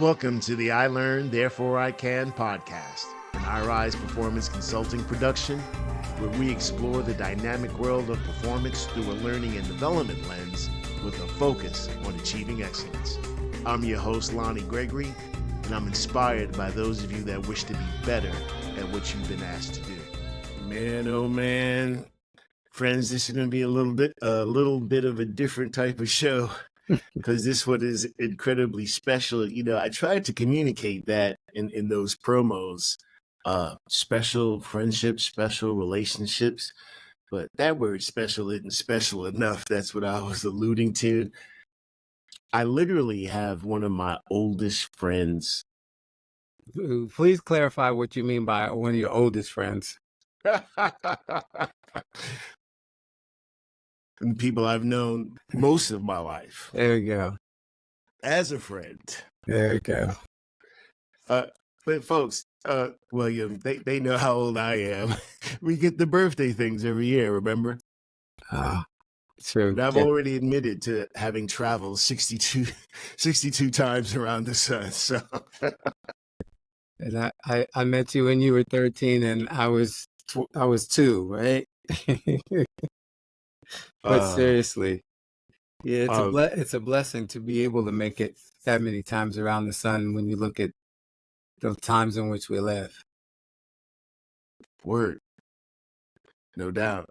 Welcome to the I Learn, Therefore I Can podcast, an iRise performance consulting production where we explore the dynamic world of performance through a learning and development lens with a focus on achieving excellence. I'm your host, Lonnie Gregory, and I'm inspired by those of you that wish to be better at what you've been asked to do. Man, oh man. Friends, this is going to be a little bit of a different type of show. Because this one is incredibly special. You know, I tried to communicate that in those promos, special friendships, special relationships, but that word special isn't special enough. That's what I was alluding to. I literally have one of my oldest friends. Please clarify what you mean by one of your oldest friends. And people I've known most of my life. There we go. As a friend. There we go. But folks, William, they know how old I am. We get the birthday things every year, remember? True. And I've already admitted to having traveled 62 times around the sun. So, And I met you when you were 13, and I was 2, right? But seriously, yeah, it's a blessing to be able to make it that many times around the sun when you look at the times in which we live. Word, no doubt.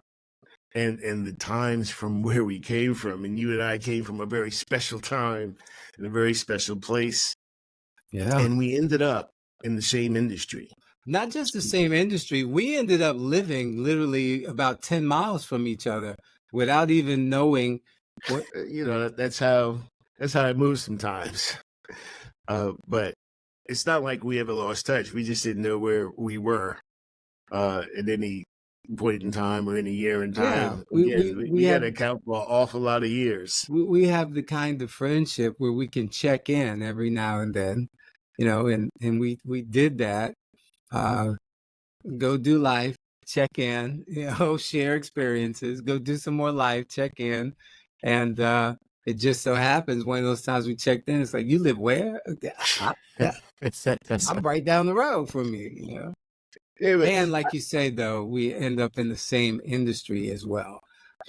And the times from where we came from, and you and I came from a very special time in a very special place. Yeah. And we ended up in the same industry. Not just the same industry. We ended up living literally about 10 miles from each other without even knowing what. You know, that's how it moves sometimes. But it's not like we ever lost touch. We just didn't know where we were at any point in time or any year in time. Yeah, we got to account for an awful lot of years. We have the kind of friendship where we can check in every now and then, you know, and we did that. Go do life, check in, you know, share experiences, go do some more life, check in. And it just so happens one of those times we checked in, it's like, you live where? I'm right down the road from you, you know. And like you say, though, we end up in the same industry as well,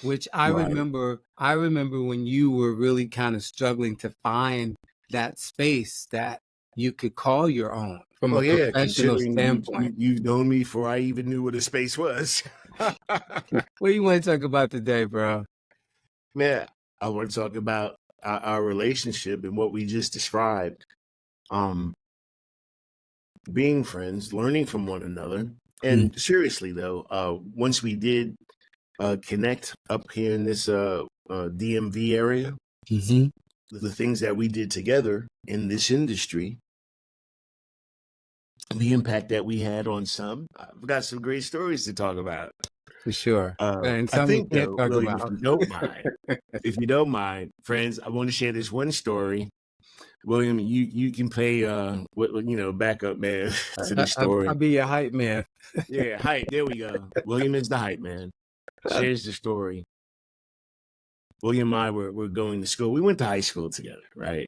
which I remember when you were really kind of struggling to find that space that you could call your own from a professional standpoint. You've known me before I even knew what a space was. What do you want to talk about today, bro? Man, I want to talk about our relationship and what we just described. Being friends, learning from one another. And seriously, though, once we did connect up here in this DMV area, the things that we did together in this industry, the impact that we had on some, I've got some great stories to talk about. For sure. And I think, though, William, if you don't mind, friends, I want to share this one story. William, you can play backup man to the story. I'll be your hype man. Yeah, hype. There we go. William is the hype man. Shares the story. William and I were going to school. We went to high school together, right?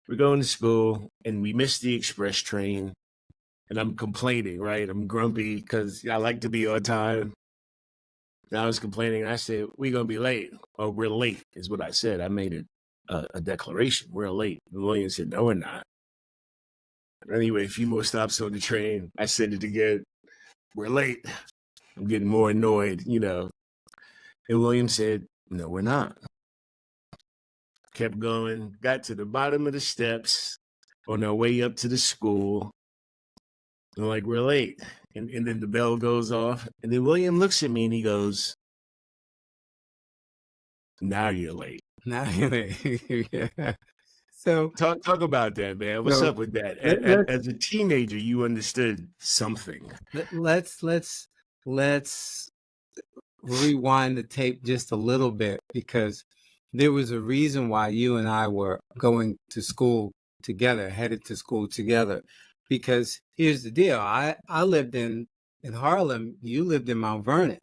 We're going to school and we missed the express train. And I'm complaining, right? I'm grumpy because I like to be on time. And I was complaining. I said, we're going to be late. Oh, we're late is what I said. I made a declaration. We're late. And William said, no, we're not. Anyway, a few more stops on the train. I said it again. We're late. I'm getting more annoyed, you know. And William said, no, we're not. Kept going. Got to the bottom of the steps on our way up to the school. And like, we're late. And then the bell goes off. And then William looks at me and he goes, now you're late. Now you're late. Yeah. So talk about that, man. What's up with that? As a teenager, you understood something. Let's rewind the tape just a little bit, because there was a reason why you and I were going to school together, headed to school together. Because here's the deal. I lived in Harlem. You lived in Mount Vernon.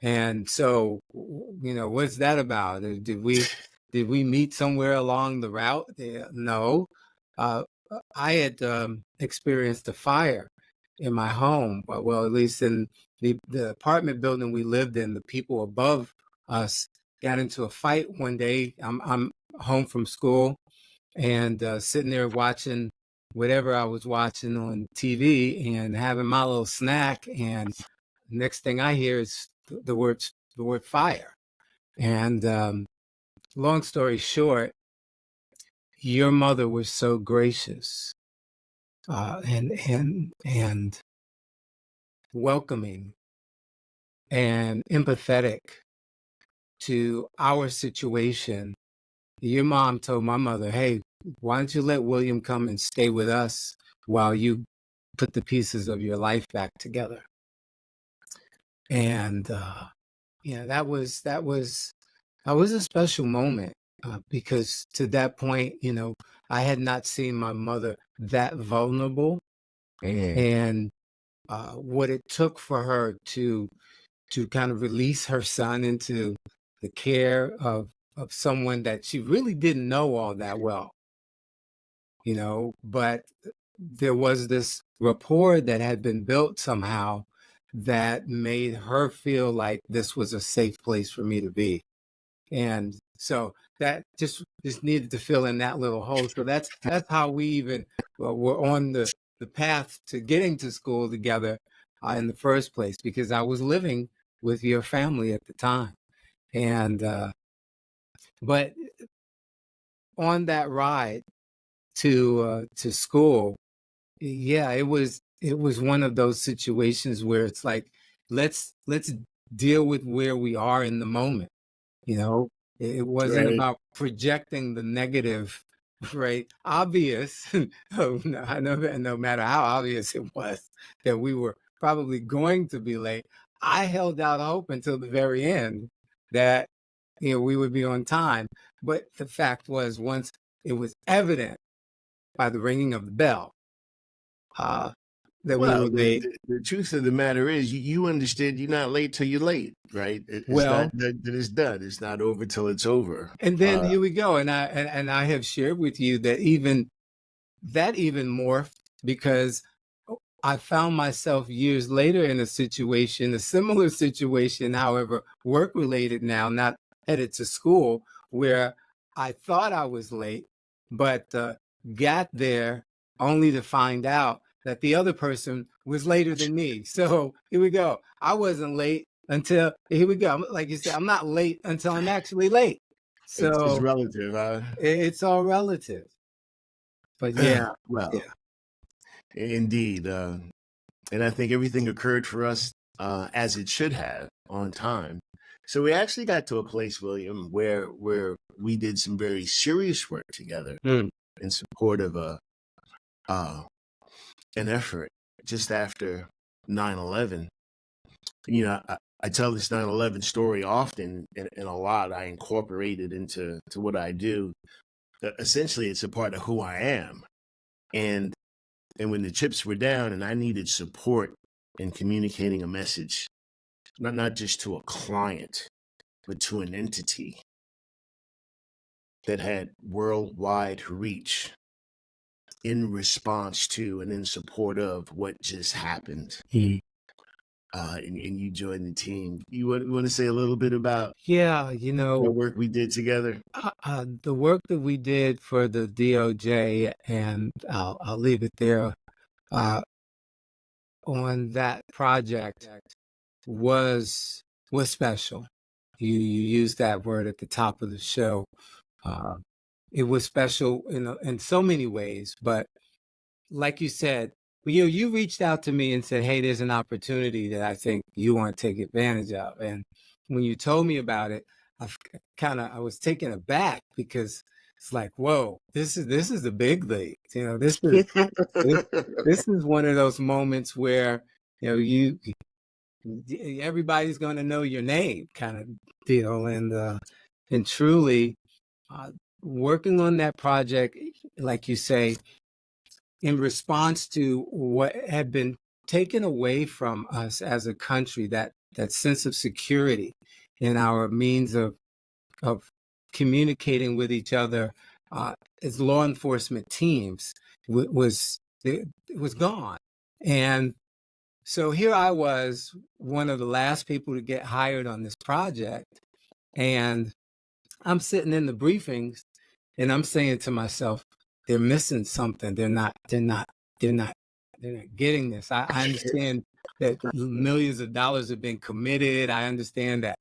And so, you know, what's that about? Did we meet somewhere along the route? No. uh, I had experienced a fire in my home. Well, at least in the apartment building we lived in, the people above us got into a fight one day. I'm home from school and sitting there watching whatever I was watching on TV and having my little snack. And next thing I hear is the word fire. And long story short, your mother was so gracious and welcoming and empathetic to our situation. Your mom told my mother, "Hey, why don't you let William come and stay with us while you put the pieces of your life back together?" And yeah, that was a special moment because to that point, I had not seen my mother that vulnerable, Mm. and what it took for her to kind of release her son into the care of someone that she really didn't know all that well, but there was this rapport that had been built somehow that made her feel like this was a safe place for me to be. And so that just needed to fill in that little hole. So that's how we even were on the path to getting to school together in the first place, because I was living with your family at the time. And but on that ride to school, yeah, it was one of those situations where it's like, let's deal with where we are in the moment. It wasn't Right. about projecting the negative, right? Obvious. Oh, no, I know that no matter how obvious it was that we were probably going to be late, I held out hope until the very end that we would be on time. But the fact was, once it was evident by the ringing of the bell uh, that we Well, were late. the truth of the matter is, you understand you're not late till you're late, right? It's not Well, that it's done. It's not over till it's over. and then here we go, and I have shared with you that even morphed because I found myself years later in a similar situation, however, work related now, not headed to school, where I thought I was late, but got there only to find out that the other person was later than me. So here we go. I wasn't late until, here we go. Like you said, I'm not late until I'm actually late. It's So relative, huh? it's all relative. But yeah, Well, yeah. indeed, and I think everything occurred for us as it should have, on time. So we actually got to a place, William, where we did some very serious work together Mm. in support of uh, an effort just after 9/11. I tell this 9/11 story often, and a lot I incorporate it into what I do. Essentially, it's a part of who I am. And when the chips were down and I needed support in communicating a message, not just to a client, but to an entity that had worldwide reach in response to and in support of what just happened. Mm. And you joined the team. You want to say a little bit about Yeah, the work we did together? the work that we did for the DOJ, and I'll leave it there, uh, on that project was was special. You used that word at the top of the show. Uh, it was special in so many ways, but like you said, you reached out to me and said, "Hey, there's an opportunity that I think you want to take advantage of." And when you told me about it, I was taken aback because it's like, "Whoa, this is the big league." This, this is one of those moments where you everybody's going to know your name, kind of deal, and truly uh, working on that project, like you say, in response to what had been taken away from us as a country, that sense of security in our means of communicating with each other, as law enforcement teams it was gone. And so here I was, one of the last people to get hired on this project, and I'm sitting in the briefings, and I'm saying to myself, they're missing something. They're not getting this. I understand that millions of dollars have been committed. I understand that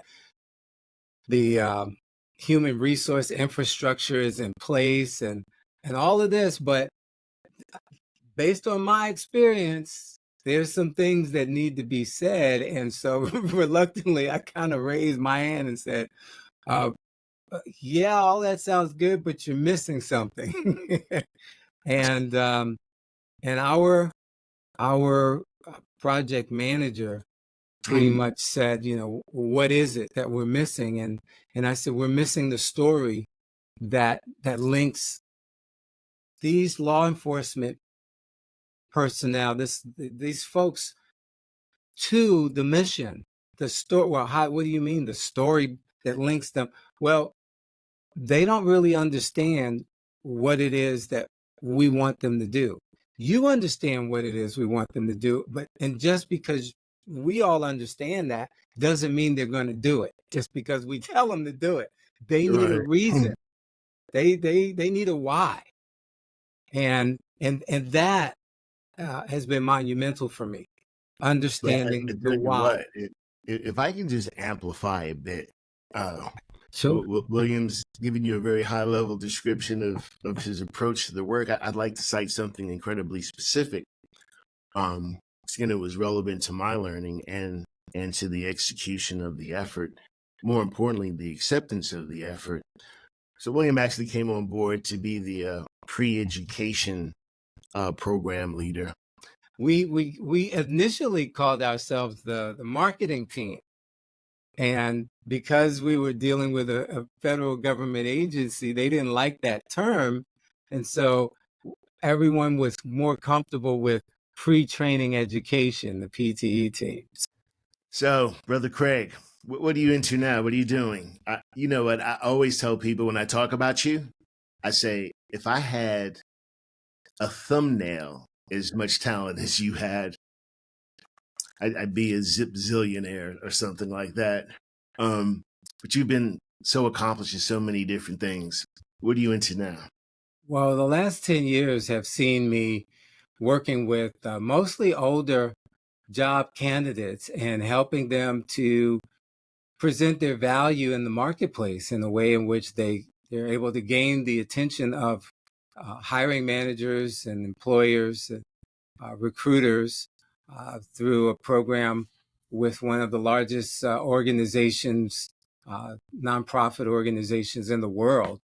the human resource infrastructure is in place and all of this, but based on my experience, there's some things that need to be said. And so reluctantly, I kind of raised my hand and said, uh, yeah, all that sounds good, but you're missing something. and our project manager pretty much said, what is it that we're missing? And I said, we're missing the story that links these law enforcement personnel, these folks, to the mission, the story. Well, what do you mean the story that links them? Well, they don't really understand what it is that we want them to do. You understand what it is we want them to do, and just because we all understand that doesn't mean they're going to do it. Just because we tell them to do it, they need a reason. They need a why, and that has been monumental for me. Understanding the why. If I can just amplify a bit, Sure. William's giving you a very high level description of his approach to the work. I'd like to cite something incredibly specific. It was relevant to my learning and to the execution of the effort. More importantly, the acceptance of the effort. So William actually came on board to be the pre-education program leader. We initially called ourselves the marketing team. And because we were dealing with a federal government agency, they didn't like that term. And so everyone was more comfortable with pre-training education, the PTE team. So, Brother Craig, what are you into now? What are you doing? You know what? I always tell people when I talk about you, I say, if I had a thumbnail as much talent as you had, I'd be a zillionaire or something like that. But you've been so accomplished in so many different things. What are you into now? Well, the last 10 years have seen me working with mostly older job candidates and helping them to present their value in the marketplace in a way in which they're able to gain the attention of hiring managers and employers, recruiters, through a program with one of the largest organizations, nonprofit organizations in the world,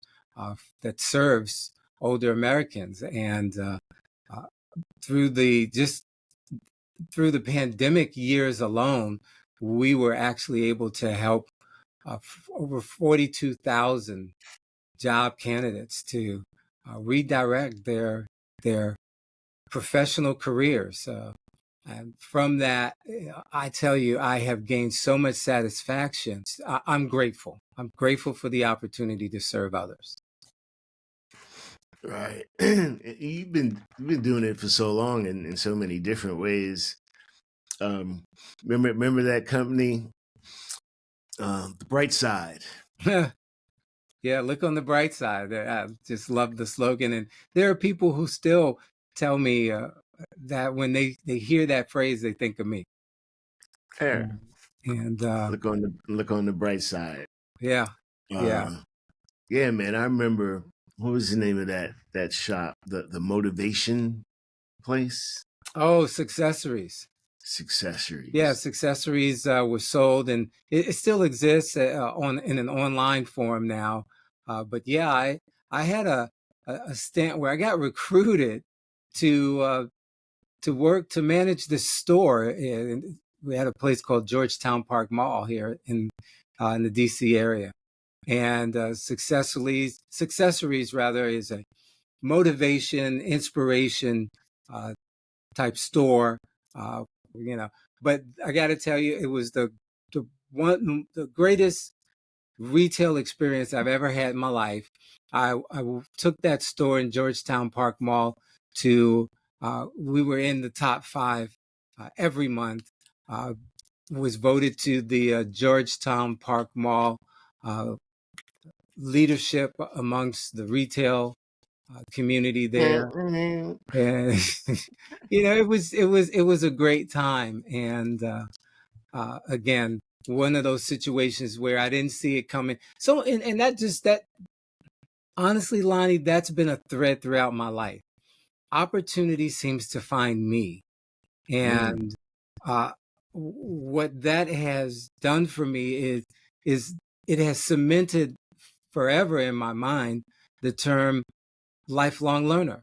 that serves older Americans. And through the pandemic years alone, we were actually able to help over 42,000 job candidates to redirect their professional careers. And from that, I tell you, I have gained so much satisfaction. I'm grateful. I'm grateful for the opportunity to serve others. Right. You've been doing it for so long in so many different ways. Remember that company, The Bright Side. Yeah, look on the bright side. I just love the slogan. And there are people who still tell me that when they hear that phrase, they think of me. Fair. And look on the bright side. Yeah. Yeah, man. I remember, what was the name of that shop? The motivation place? Oh, Successories. Successories. Yeah, Successories was sold, and it still exists in an online form now. But yeah, I had a stint where I got recruited to work to manage this store. And we had a place called Georgetown Park Mall here in the DC area, and Successories rather is a motivation, inspiration type store. But I got to tell you, it was the greatest retail experience I've ever had in my life. I took that store in Georgetown Park Mall to, we were in the top 5 every month. Was voted to the Georgetown Park Mall leadership amongst the retail community there. Mm-hmm. And it was a great time. And again, one of those situations where I didn't see it coming. So, and that honestly, Lonnie, that's been a thread throughout my life. Opportunity seems to find me. And uh, what that has done for me is it has cemented forever in my mind the term lifelong learner,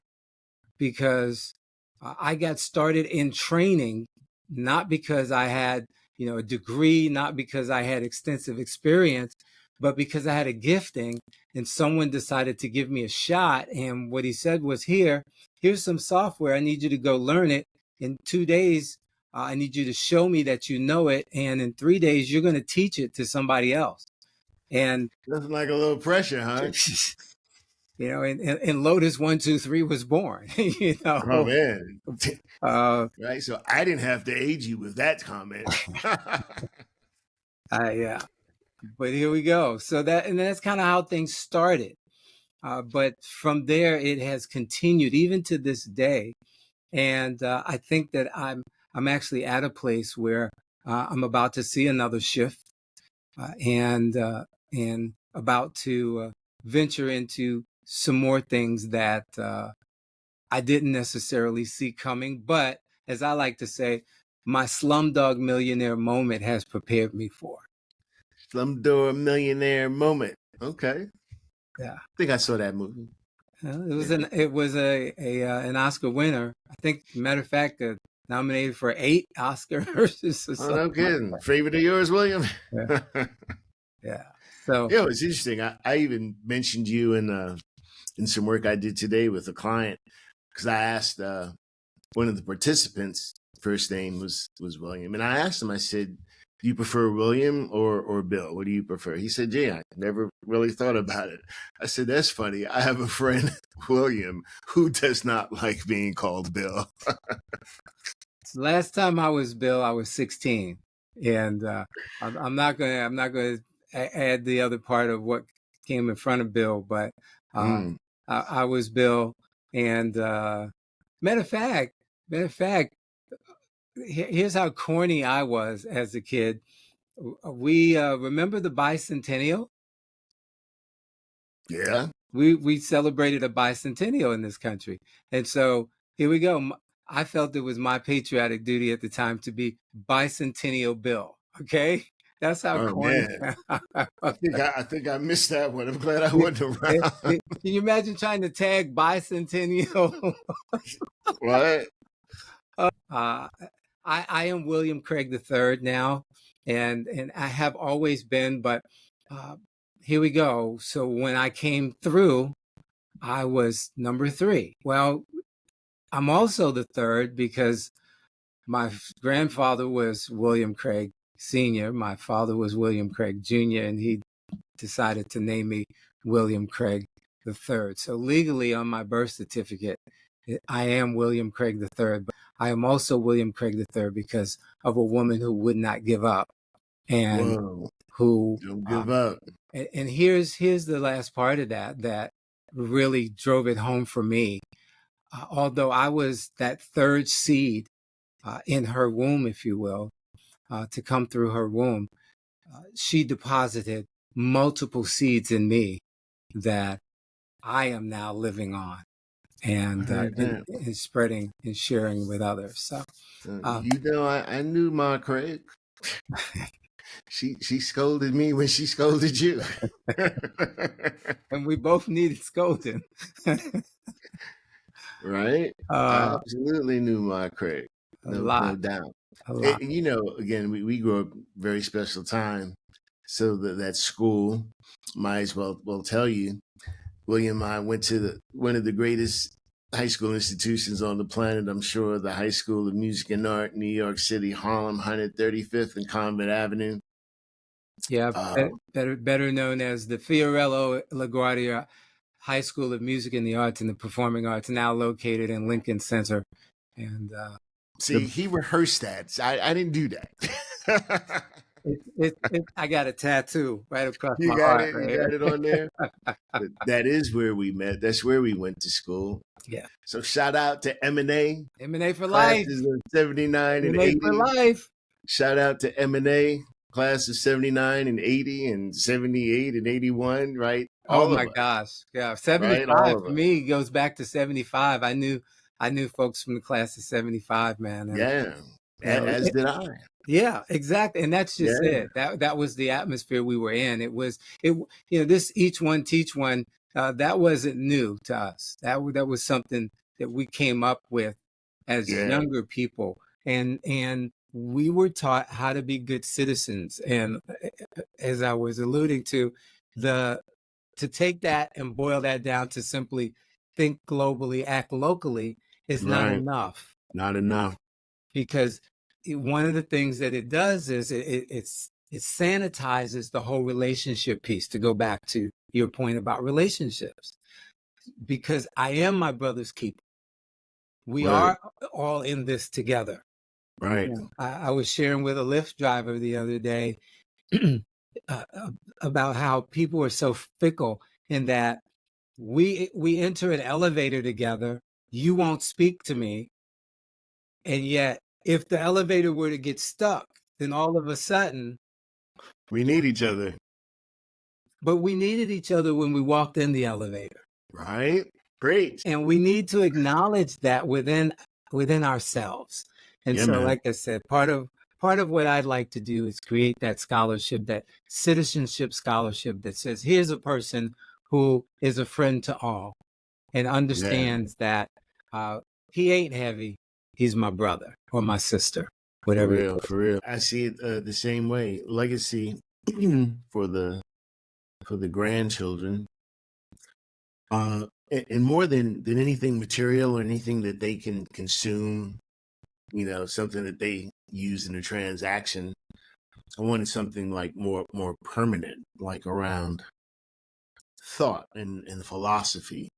because I got started in training, not because I had, a degree, not because I had extensive experience, but because I had a gifting and someone decided to give me a shot. And what he said was, here's some software. I need you to go learn it in 2 days. I need you to show me that you know it. And in 3 days, you're going to teach it to somebody else. And Nothing like a little pressure, huh? and Lotus 1-2-3 was born. Oh man. Right. So I didn't have to aid you with that comment. Yeah. But here we go. So that's kind of how things started. But from there, it has continued even to this day. And I think that I'm actually at a place where I'm about to see another shift, and about to venture into some more things that I didn't necessarily see coming. But as I like to say, my Slumdog Millionaire moment has prepared me for. Slumdog Millionaire moment. Okay. Yeah. I think I saw that movie. It was an Oscar winner. I think, matter of fact, nominated for 8 Oscars. Oh, no kidding. Favorite of yours, William? Yeah. Yeah. So yeah, it's interesting. I even mentioned you in some work I did today with a client, because I asked one of the participants, first name was William, and I asked him, I said, do you prefer William or Bill? What do you prefer? He said, yeah, I never really thought about it. I said, that's funny. I have a friend, William, who does not like being called Bill. last time I was Bill, I was 16, and I'm not gonna add the other part of what came in front of Bill, but I was Bill. And matter of fact, here's how corny I was as a kid. We remember the bicentennial. Yeah. We celebrated a bicentennial in this country, and so here we go. I felt it was my patriotic duty at the time to be bicentennial Bill. Okay, that's how corny. Man. I think I missed that one. I'm glad I wasn't around. Can you imagine trying to tag bicentennial? What? I am William Craig III now, and I have always been. But here we go. So when I came through, I was number 3. Well, I'm also the third because my grandfather was William Craig Sr. My father was William Craig Jr., and he decided to name me William Craig III. So legally on my birth certificate, I am William Craig III, but I am also William Craig III because of a woman who would not give up, and who don't give up. And here's the last part of that really drove it home for me. Although I was that third seed in her womb, if you will, to come through her womb, she deposited multiple seeds in me that I am now living on and spreading and sharing with others. So, I knew Ma Craig. She scolded me when she scolded you. And we both needed scolding. Right? I absolutely knew Ma Craig. No doubt. And, again, we grew up very special time. So that school, might as well tell you, William and I went to one of the greatest high school institutions on the planet, I'm sure, the High School of Music and Art, New York City, Harlem, 135th and Convent Avenue. Yeah, Um, better known as the Fiorello LaGuardia High School of Music and the Arts and the Performing Arts, now located in Lincoln Center. And See, the he rehearsed that. So I didn't do that. I got a tattoo right across You my got heart it. You right got it here. on there. But that is where we met. That's where we went to school. Yeah, So shout out to M&A, M&A for life. classes of 79 and M&A for 80. life. Shout out to M&A, class of 79 and 80 and 78 and 81, right? Oh All my of us, gosh. Yeah, right? 75 All of for us. me goes back to 75. I knew folks from the class of 75, man. And Yeah. you know, As did I. yeah, exactly. And that's just Yeah. it. That was the atmosphere we were in. This each one teach one, that wasn't new to us. That was something that we came up with as Yeah. younger people. And we were taught how to be good citizens. And as I was alluding to, the to take that and boil that down to simply think globally, act locally is not Right. enough, Not enough. because one of the things that it does is it sanitizes the whole relationship piece, to go back to your point about relationships, because I am my brother's keeper. We Right. are all in this together. Right. Yeah. I was sharing with a Lyft driver the other day uh, about how people are so fickle, in that we enter an elevator together. You won't speak to me, and yet if the elevator were to get stuck, then all of a sudden, We need each other. but we needed each other when we walked in the elevator, Right? Great. and we need to acknowledge that within ourselves. And Yeah, so, man. like I said, part of what I'd like to do is create that scholarship, that citizenship scholarship, that says, here's a person who is a friend to all and Yeah. understands that uh, he ain't heavy. He's my brother or my sister, For whatever. real. For real. I see it the same way. Legacy for the grandchildren. And more than anything material or anything that they can consume, something that they use in a transaction. I wanted something like more permanent, like around thought and philosophy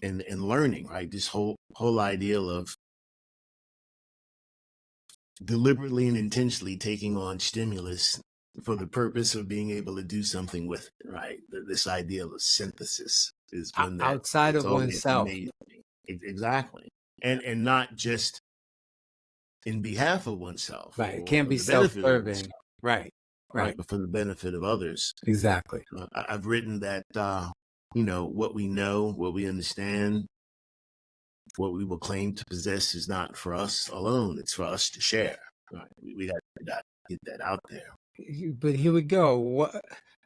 and learning, right? This whole idea of deliberately and intentionally taking on stimulus for the purpose of being able to do something with it, right? This idea of synthesis is one Outside that's of always oneself. amazed me. Exactly. And not just in behalf of oneself Right. It or can't for be the benefit of self-serving. oneself, Right. right? Right. But for the benefit of others. Exactly. I've written that, what we know, what we understand, what we will claim to possess is not for us alone. It's for us to share. Right? We got to get that out there. But here we go.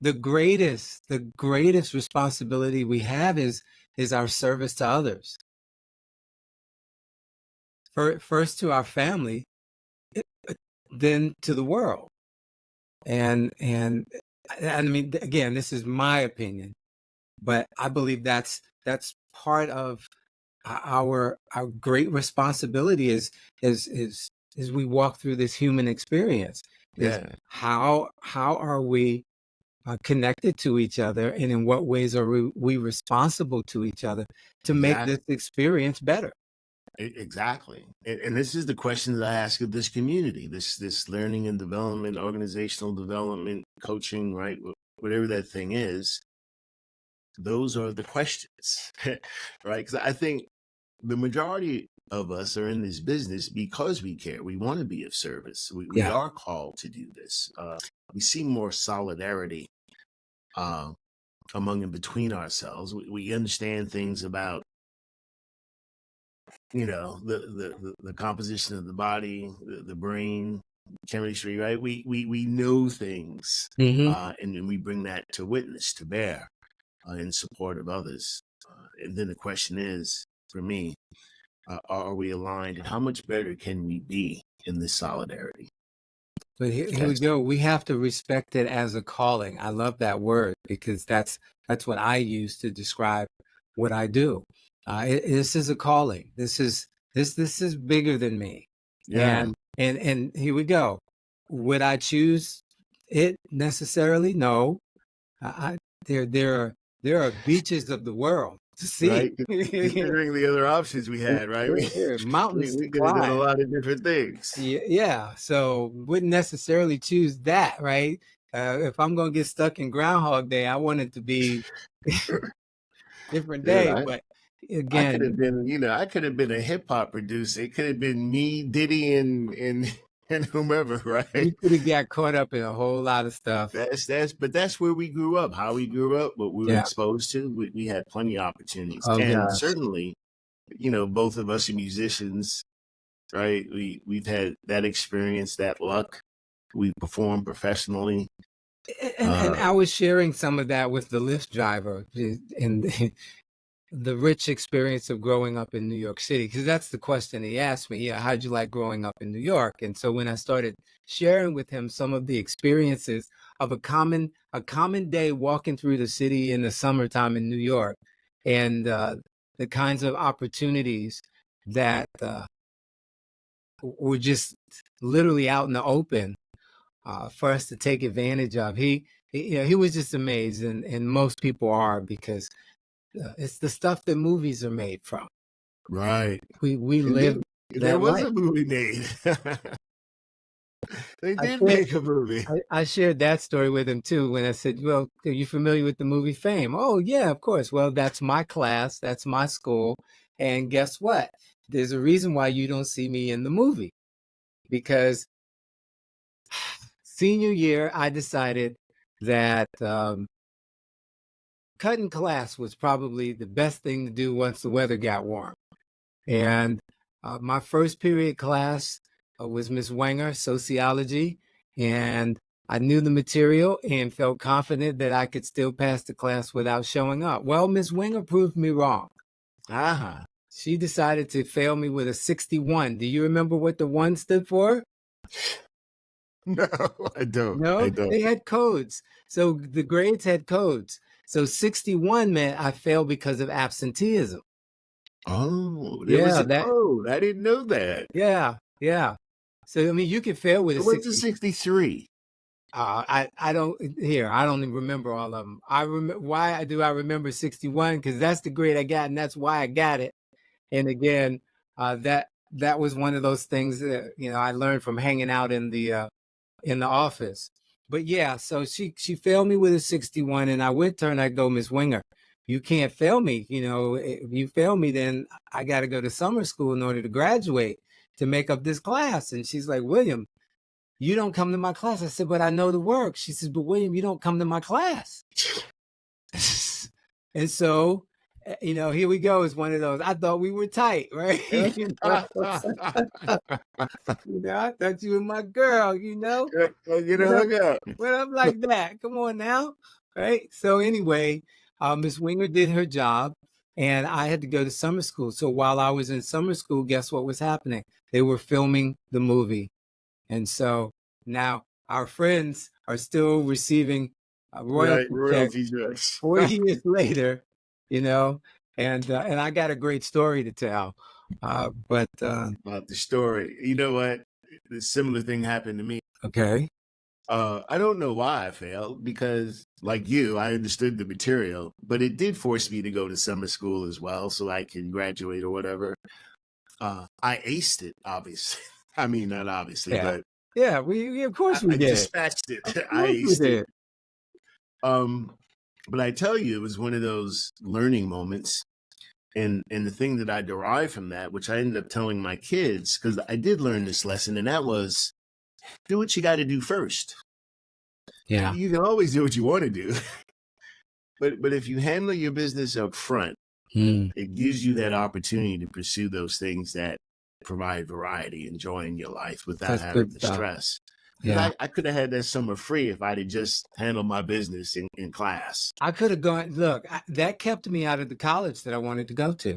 The greatest responsibility we have is our service to others. First to our family, then to the world. And I mean, again, this is my opinion, but I believe that's part of our great responsibility as we walk through this human experience, is Yeah, how are we connected to each other, and in what ways are we responsible to each other to make exactly. this experience better. Exactly. And this is the question that I ask of this community, this learning and development, organizational development, coaching, right? Whatever that thing is, those are the questions, right? Because I think the majority of us are in this business because we care. We want to be of service. We Yeah. are called to do this. We see more solidarity uh, among and between ourselves. We understand things about, the composition of the body, the brain, chemistry, right? We know things, Hmm. and then we bring that to witness, to bear, in support of others. And then the question is, for me, are we aligned, and how much better can we be in this solidarity? But here we That's go. We have to respect it as a calling. I love that word, because that's what I use to describe what I do. This is a calling. This is bigger than me. yeah, And here we go. Would I choose it necessarily? No. I, there are beaches of the world to see. right? Considering the other options we had, right? There are mountains to We could have done a climb. lot of different things. Yeah, yeah. So wouldn't necessarily choose that, right? If I'm gonna get stuck in Groundhog Day, I want it to be different Dude, day. But I could have again, been, I could have been a hip hop producer. It could have been me, Diddy, and and whomever, right? you could have got caught up in a whole lot of stuff. But that's where we grew up. How we grew up, what we were Yeah. exposed to. We had plenty of opportunities, Oh and gosh. certainly, both of us are musicians, right? We've had that experience, that luck. We perform professionally. And I was sharing some of that with the Lyft driver and the rich experience of growing up in New York City, because that's the question he asked me. Yeah, how'd you like growing up in New York? And so when I started sharing with him some of the experiences of a common day walking through the city in the summertime in New York, and the kinds of opportunities that were just literally out in the open for us to take advantage of. He was just amazed, and most people are, because it's the stuff that movies are made from. Right. We Indeed. live There that was life. a movie made. They I did shared, make a movie. I shared that story with him too when I said, "Well, are you familiar with the movie Fame?" "Oh yeah, of course." "Well, that's my class, that's my school, and guess what? There's a reason why you don't see me in the movie, because senior year I decided that cutting class was probably the best thing to do once the weather got warm. And my first period class was Miss Wenger, sociology, and I knew the material and felt confident that I could still pass the class without showing up. Well, Miss Wenger proved me wrong. Ah, She decided to fail me with a 61. Do you remember what the 1 stood for? no, I don't. I No, don't. they had codes. So the grades had codes. So 61 meant I failed because of absenteeism. Oh, there was Yeah, a code. I didn't know that. yeah. So I mean, you could fail with a So what's a 60. 63? I don't I don't even remember all of them. I remember why do I remember 61, because that's the grade I got, and that's why I got it. And again, that was one of those things that I learned from hanging out in the office. But yeah, so she failed me with a 61, and I went to her and I go, "Miss Winger, you can't fail me. If you fail me, then I got to go to summer school in order to graduate to make up this class." And she's like, "William, you don't come to my class." I said, "But I know the work." She says, "But William, you don't come to my class." And so, here we go. It's one of those. I thought we were tight, right? I thought you were my girl, Get a But I'm, hug up. but I'm like that. Come on now. Right. So anyway, Miss Winger did her job, and I had to go to summer school. So while I was in summer school, guess what was happening? They were filming the movie. And so now our friends are still receiving Right, royalty checks royalty checks. 4 years later, you know, and I got a great story to tell. But About the story. You know what? The similar thing happened to me. okay. I don't know why I failed because, like you, I understood the material, but it did force me to go to summer school as well so I can graduate or whatever. I aced it, obviously. I mean, not obviously, Yeah. but Yeah, we of course we I did. dispatched it. Of I course we aced it. did. Um, but I tell you, it was one of those learning moments. And the thing that I derived from that, which I ended up telling my kids, because I did learn this lesson, and that was do what you got to do first. Yeah. You can always do what you want to do, but if you handle your business up front, Mm, it gives you that opportunity to pursue those things that provide variety and joy in your life without that's having good the stuff. stress. Because Yeah. I could have had that summer free if I'd have just handled my business in class. I could have gone, look, that kept me out of the college that I wanted to go to.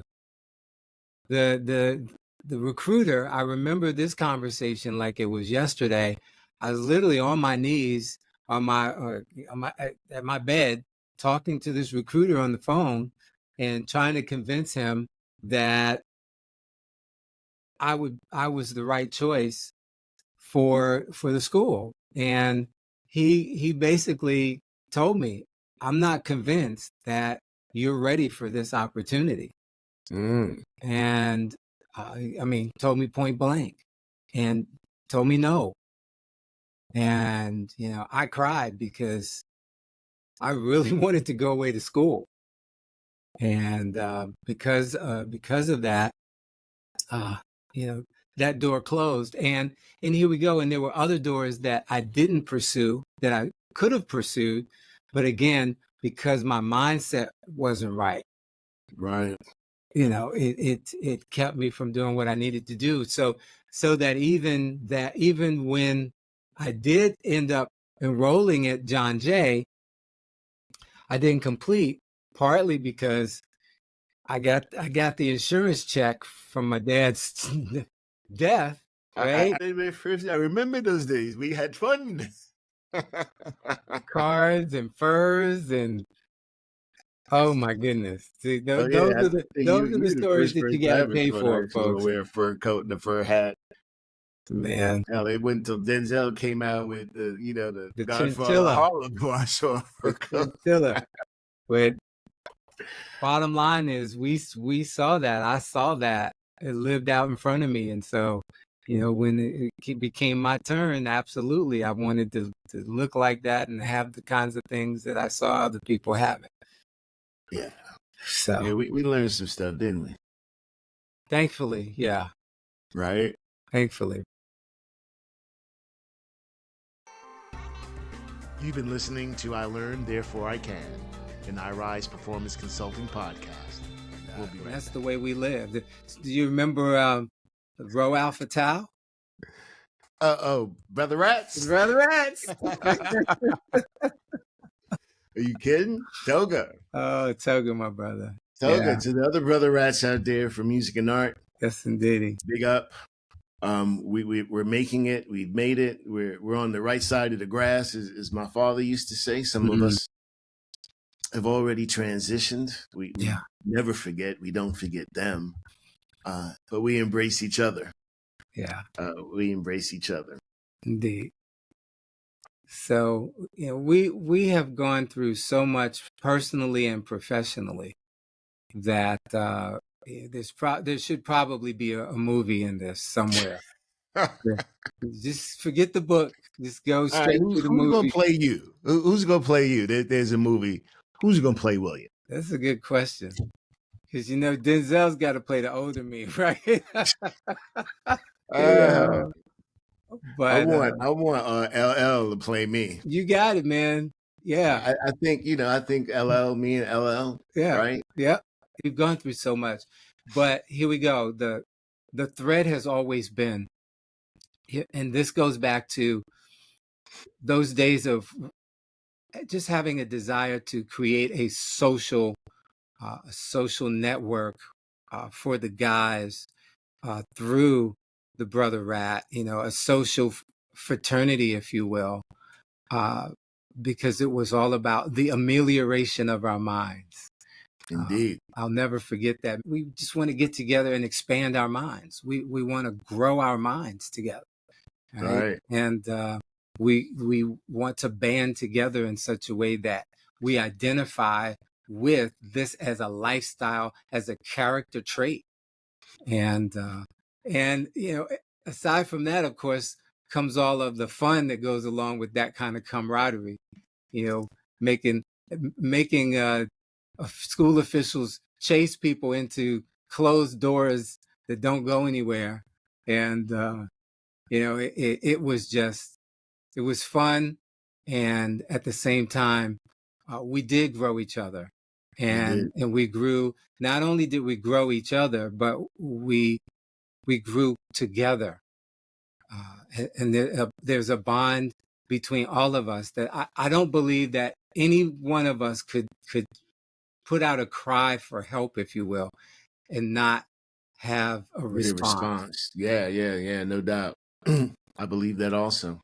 The the the recruiter, I remember this conversation like it was yesterday. I was literally on my knees at my bed talking to this recruiter on the phone and trying to convince him that I was the right choice for the school. And he basically told me, I'm not convinced that you're ready for this opportunity. And I mean, told me point blank and told me no. And, you know, I cried because I really wanted to go away to school. And because of that, you know, that door closed. And here we go. And there were other doors that I didn't pursue that I could have pursued. But again, because my mindset wasn't right. Right. You know, it kept me from doing what I needed to do. So that even when I did end up enrolling at John Jay, I didn't complete, partly because I got the insurance check from my dad's death, right? I remember those days. We had fun. Cards and furs and oh my goodness! See, Oh those yeah, I are the think those are the you're the stories first that you person got I to ever pay saw for, that to folks. wear a fur coat and a fur hat. Man, Hell, it went until Denzel came out with the the Godfather of chinchilla, Harlem before I saw a fur the coat. chinchilla. But bottom line is, we saw that. I saw that. It lived out in front of me, and so, you know, when it became my turn, absolutely, I wanted to look like that and have the kinds of things that I saw other people having. Yeah. So, Yeah, we learned some stuff, didn't we? thankfully, yeah, Right? thankfully. You've been listening to I Learned, Therefore I Can, an iRise Performance Consulting podcast. We'll be right That's back. the way we lived. Do you remember Row Alpha Tau? Brother Rats? Brother Rats. Are you kidding? Toga. Oh, Toga, my brother. Toga. Yeah. To the other Brother Rats out there for music and art, Yes, indeed. big up. We're making it. We've made it. We're on the right side of the grass, as my father used to say. Some of us have already transitioned. We never forget. We don't forget them, but we embrace each other. Yeah. We embrace each other. Indeed. So, you know, we have gone through so much personally and professionally that there should probably be a movie in this somewhere. Just forget the book. Just go straight to the movie. Who's gonna play you? Who's gonna play you? There's a movie. Who's gonna play William? That's a good question. Because, you know, Denzel's got to play the older me, right? Yeah. But I want LL to play me. you got it, man. Yeah. I think LL, me and LL, Yeah. right? Yeah. We've gone through so much. But here we go. The thread has always been, and this goes back to those days of just having a desire to create a social network for the guys through the Brother Rat, you know, a social fraternity, if you will, because it was all about the amelioration of our minds. Indeed. I'll never forget that. We just want to get together and expand our minds. We want to grow our minds together. Right. And we want to band together in such a way that we identify with this as a lifestyle, as a character trait. And you know, aside from that, of course, comes all of the fun that goes along with that kind of camaraderie. You know, making school officials chase people into closed doors that don't go anywhere, and you know, it was fun, and at the same time, we did grow each other, and we grew. Not only did we grow each other, but we grew together, and there's a bond between all of us that I don't believe that any one of us could put out a cry for help, if you will, and not have a response. Yeah, no doubt. I believe that also.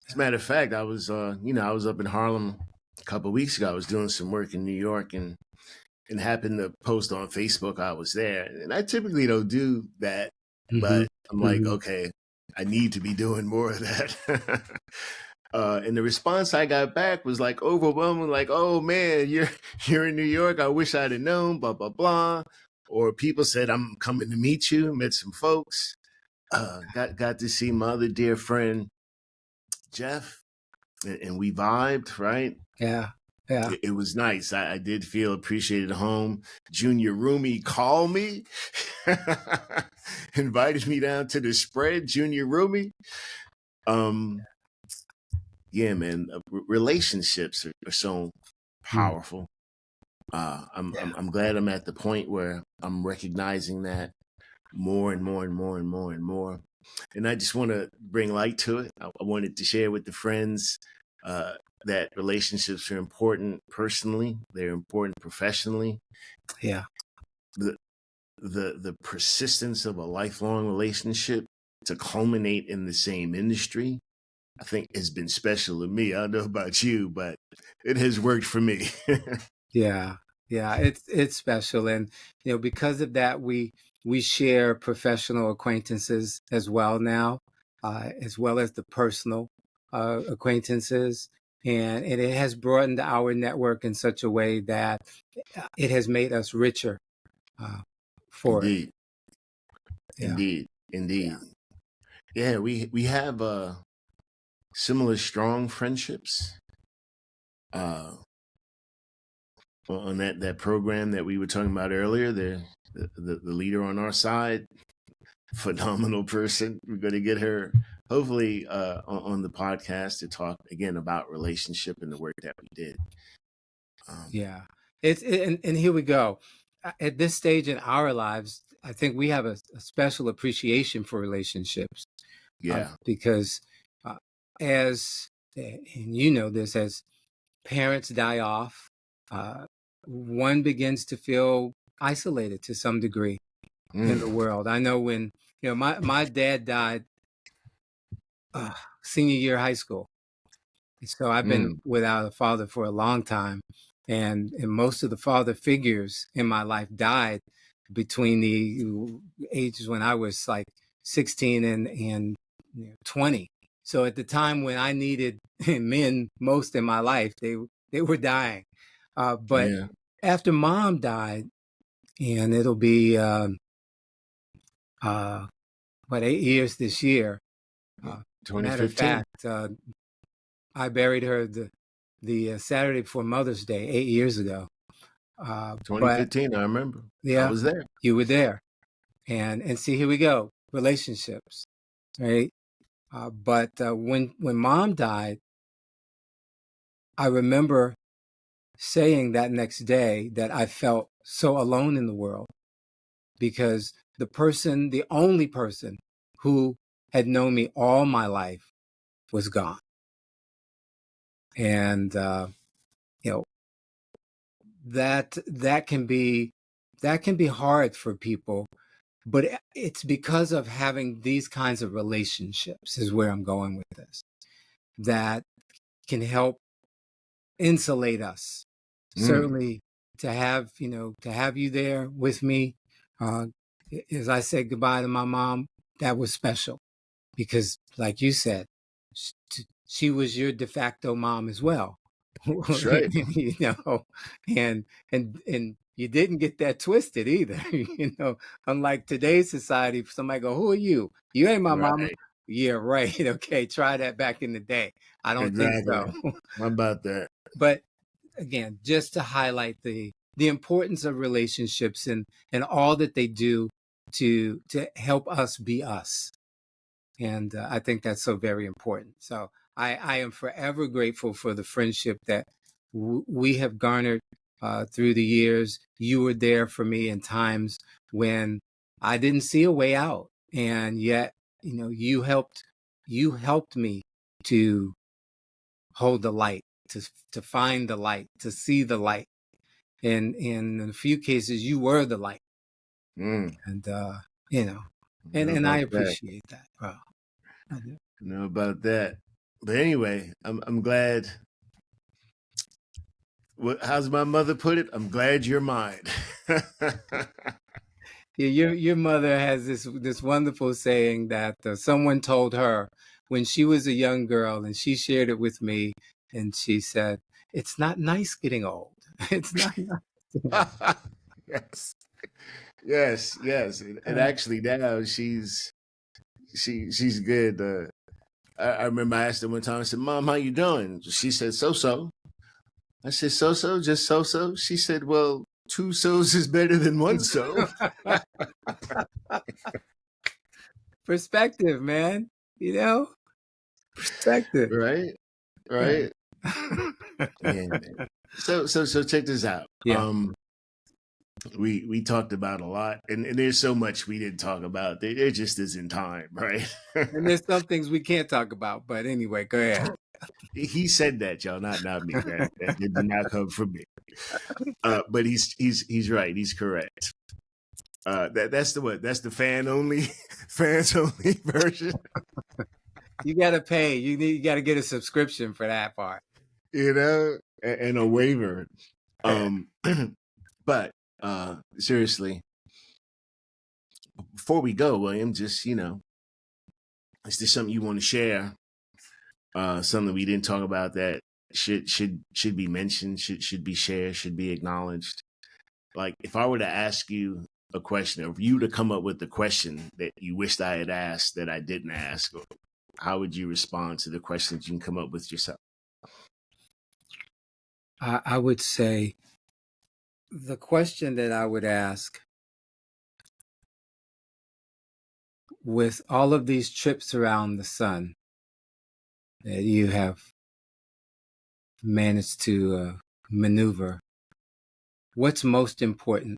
As a matter of fact, I was I was up in Harlem a couple of weeks ago. I was doing some work in New York and happened to post on Facebook I was there. And I typically don't do that, but I'm like, okay, I need to be doing more of that. And the response I got back was like overwhelming, like, "Oh man, you're in New York. I wish I'd have known." Blah blah blah. Or people said, "I'm coming to meet you." Met some folks. Got to see my other dear friend Jeff, and we vibed. Right. Yeah. Yeah. It was nice. I did feel appreciated at home. Junior Rumi called me, invited me down to the spread. Junior Rumi. Yeah, man. Relationships are so powerful. I'm glad I'm at the point where I'm recognizing that more and more and more and more and more. And I just want to bring light to it. I wanted to share with the friends that relationships are important personally. They're important professionally. Yeah. The persistence of a lifelong relationship to culminate in the same industry, I think has been special to me. I don't know about you, but it has worked for me. Yeah. Yeah. It's special. And, because of that, we share professional acquaintances as well now, as well as the personal acquaintances. And it has broadened our network in such a way that it has made us richer for it. Indeed. Yeah. Indeed. Indeed. Yeah, we have similar strong friendships. On that program that we were talking about earlier, the leader on our side, phenomenal person. We're going to get her hopefully on the podcast to talk again about relationship and the work that we did. Yeah, and here we go. At this stage in our lives, I think we have a special appreciation for relationships. Yeah, because as and you know this, as parents die off, one begins to feel isolated to some degree in the world. I know when my dad died senior year of high school, so I've been without a father for a long time, and most of the father figures in my life died between the ages when I was like 16 and 20. So at the time when I needed men most in my life, they were dying. But yeah. after mom died, and it'll be 8 years this year. Matter of 2015. fact, I buried her the Saturday before Mother's Day 8 years ago. But 2015, I remember. I yeah, was there. you were there, and see, here we go, relationships, right? But when mom died, I remember saying that next day that I felt so alone in the world because the only person who had known me all my life was gone. And, that can be hard for people, but it's because of having these kinds of relationships is where I'm going with this, that can help insulate us. Certainly to have you there with me. As I said goodbye to my mom, that was special because, like you said, she was your de facto mom as well. That's right. And you didn't get that twisted either. Unlike today's society, if somebody go, "Who are you? You ain't my mama." Right. Yeah, right. Okay, try that back in the day. I don't think so. How about that? But again, just to highlight the importance of relationships and all that they do to help us be us. And I think that's so very important. So I am forever grateful for the friendship that we have garnered through the years. You were there for me in times when I didn't see a way out, and yet you helped me to hold the light, to find the light, to see the light. And in a few cases, you were the light. And and I appreciate that. Wow. I do. Know about that. But anyway, I'm glad. How's my mother put it? I'm glad you're mine. Yeah, your mother has this wonderful saying that someone told her when she was a young girl, and she shared it with me, and she said, "It's not nice getting old. It's not nice." Yes, yes. And actually now she's good. I remember I asked her one time. I said, "Mom, how you doing?" She said, "So so." I said, "So so, just so so." She said, "Well, two so's is better than one so." Perspective, man. You know, perspective. Right, right. Yeah, man. So check this out. Yeah. We talked about a lot, and there's so much we didn't talk about. There just isn't time, right? And there's some things we can't talk about, but anyway, go ahead. He said that, y'all, not me. That did not come from me. But he's right. He's correct. That's the what? That's the fans only version. You gotta pay. You gotta get a subscription for that part. You know, and a waiver. But seriously, before we go, William, just is there something you want to share? Something we didn't talk about that should be mentioned, should be shared, should be acknowledged. Like if I were to ask you a question, or you to come up with the question that you wished I had asked that I didn't ask, how would you respond to the questions you can come up with yourself? I would say the question that I would ask, with all of these trips around the sun that you have managed to maneuver, what's most important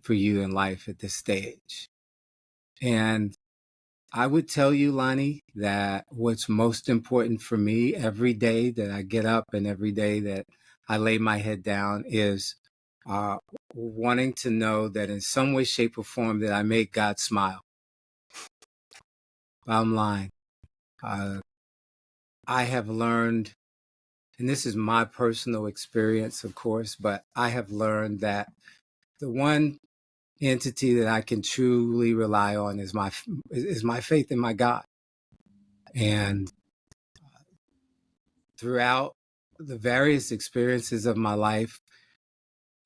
for you in life at this stage? And I would tell you, Lonnie, that what's most important for me every day that I get up and every day that I lay my head down is wanting to know that in some way, shape, or form that I make God smile. Bottom line, I have learned, and this is my personal experience, of course, but I have learned that the one entity that I can truly rely on is my faith in my God. And throughout the various experiences of my life,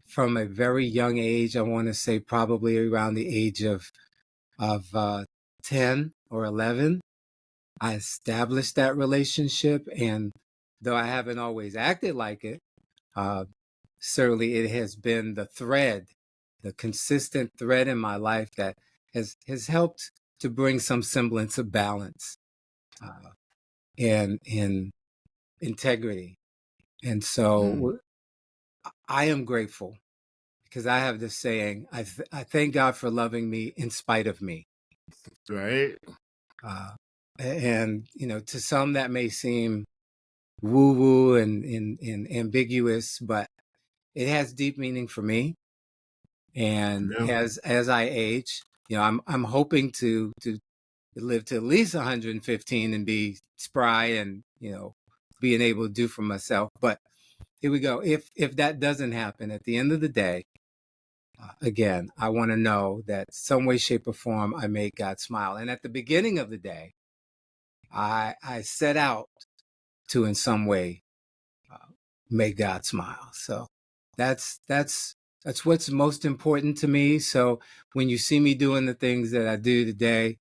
from a very young age, I want to say probably around the age of 10 or 11, I established that relationship. And though I haven't always acted like it, certainly it has been the consistent thread in my life that has helped to bring some semblance of balance and in integrity. And so I am grateful because I have this saying, I thank God for loving me in spite of me. Right. And, to some that may seem woo-woo and ambiguous, but it has deep meaning for me. And as I age, I'm hoping to live to at least 115 and be spry and, being able to do for myself. But here we go. If that doesn't happen, at the end of the day, again, I want to know that some way, shape, or form, I made God smile. And at the beginning of the day, I set out to, in some way, make God smile. So that's what's most important to me. So when you see me doing the things that I do today,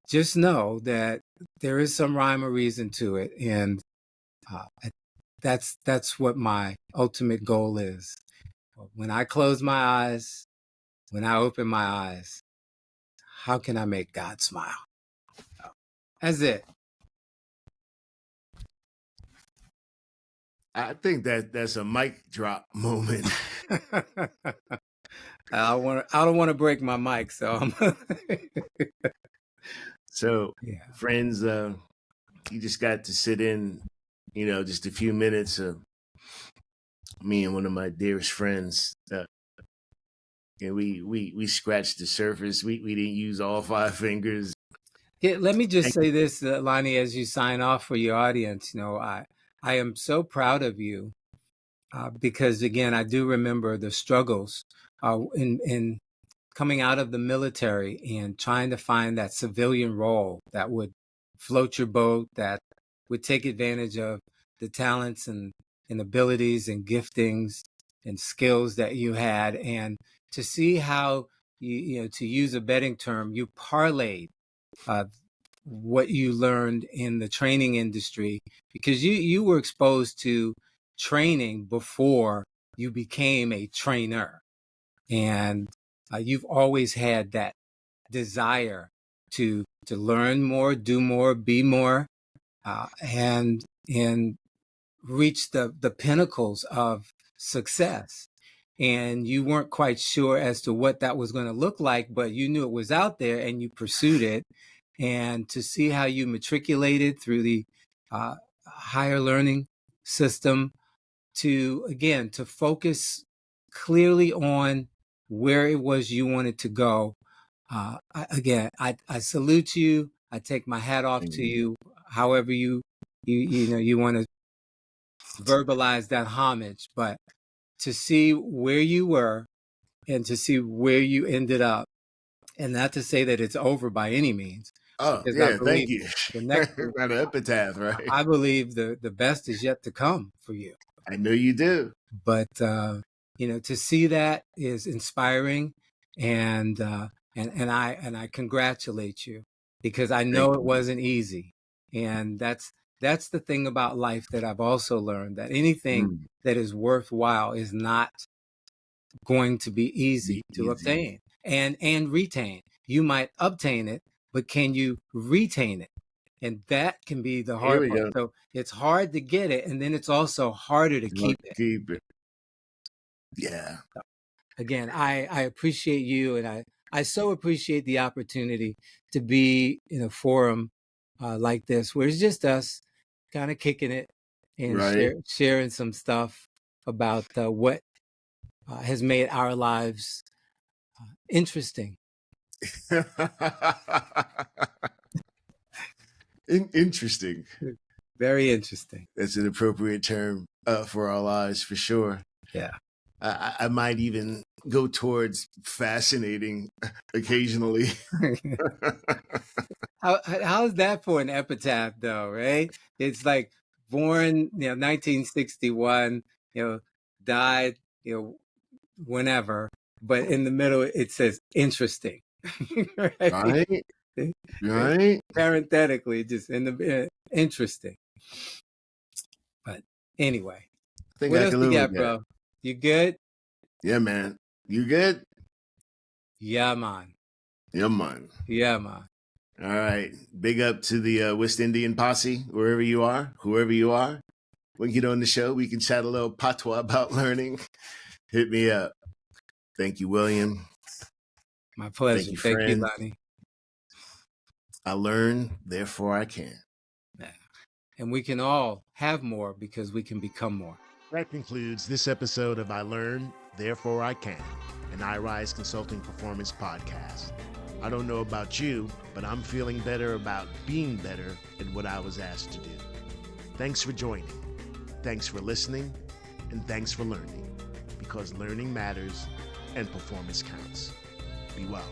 just know that there is some rhyme or reason to it. And that's what my ultimate goal is. When I close my eyes, when I open my eyes, how can I make God smile? That's it. I think that's a mic drop moment. I don't want to break my mic, so So, yeah. friends, you just got to sit in, just a few minutes of me and one of my dearest friends. We scratched the surface. We didn't use all 5 fingers. Yeah, let me just say this, Lonnie, as you sign off for your audience. I am so proud of you because, again, I do remember the struggles in coming out of the military and trying to find that civilian role that would float your boat, that would take advantage of the talents and abilities and giftings and skills that you had, and to see how you know, to use a betting term, you parlayed what you learned in the training industry, because you were exposed to training before you became a trainer, and you've always had that desire to learn more, do more, be more, and reach the pinnacles of success. And you weren't quite sure as to what that was going to look like, but you knew it was out there and you pursued it. And to see how you matriculated through the higher learning system, to again, to focus clearly on where it was you wanted to go. I salute you. I take my hat off to you. However you know, you want to verbalize that homage, but to see where you were and to see where you ended up, and not to say that it's over by any means. Oh, Because yeah, thank you. The next, Got an epitaph, right? I believe the best is yet to come for you. I know you do. But you know, to see that is inspiring, and I congratulate you, because I know it wasn't easy. And that's the thing about life that I've also learned, that anything that is worthwhile is not going to be easy to obtain and retain. You might obtain it, but can you retain it? And that can be the hard part. So it's hard to get it, and then it's also harder to keep it. Yeah. Again, I appreciate you, and I so appreciate the opportunity to be in a forum like this, where it's just us kind of kicking it and sharing some stuff about what has made our lives interesting. Interesting. Very interesting. That's an appropriate term for our lives, for sure. Yeah. I might even go towards fascinating occasionally. How's that for an epitaph, though, right? It's like born, 1961, died, whenever, but in the middle it says interesting. Right? Right. Parenthetically, just in the interesting. But anyway, what else you got, bro? You good? Yeah, man. You good? Yeah, man. Yeah, man. Yeah, man. All right. Big up to the West Indian posse, wherever you are, whoever you are. When you get on the show, we can chat a little patois about learning. Hit me up. Thank you, William. My pleasure. Thank you, Lonnie. I learn, therefore I can. Yeah. And we can all have more because we can become more. That concludes this episode of I Learn, Therefore I Can, an iRise Consulting Performance podcast. I don't know about you, but I'm feeling better about being better at what I was asked to do. Thanks for joining. Thanks for listening. And thanks for learning. Because learning matters and performance counts. Be well.